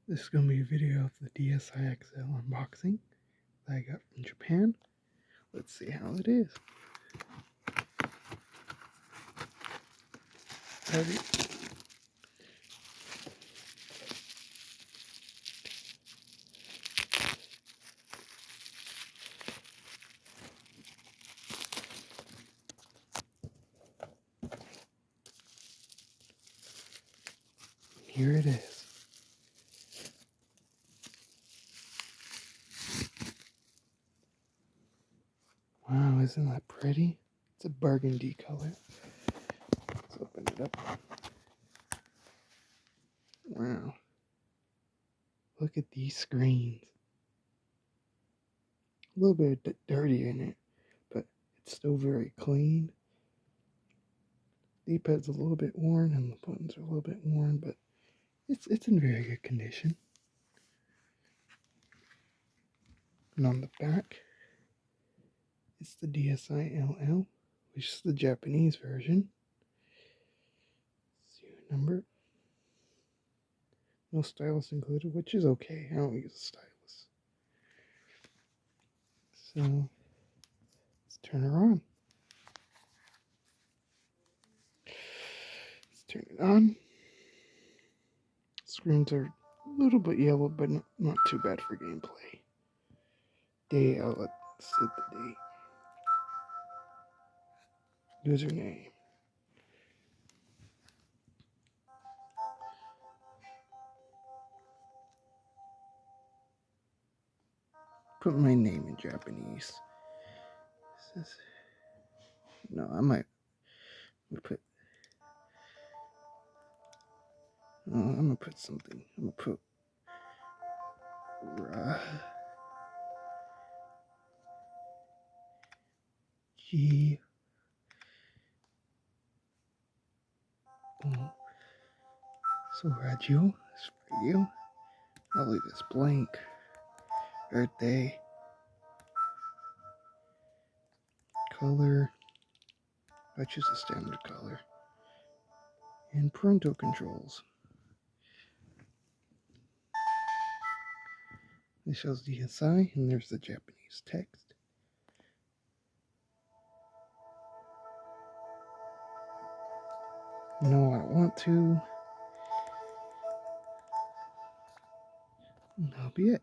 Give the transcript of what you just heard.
This is going to be a video of the DSi XL unboxing that I got from Japan. Let's see how it is. Ready? Here it is. Wow, isn't that pretty? It's a burgundy color. Let's open it up. Wow. Look at these screens. A little bit dirty in it, but it's still very clean. The D-pad's a little bit worn and the buttons are a little bit worn, but it's in very good condition. And on the back, it's the DSi XL, which is the Japanese version. Serial number. No stylus included, which is okay. I don't use a stylus. So, let's turn her on. Let's turn it on. Screens are a little bit yellow, but not too bad for gameplay. Day, let's set the date. Username. Put my name in Japanese. No, I might put. I'm gonna put something. I'm gonna put G. So Raju is for you. I'll leave this blank. Birthday. Color. I choose a standard color. And parental controls. This shows DSi, and there's the Japanese text. No, I don't want to. And that'll be it.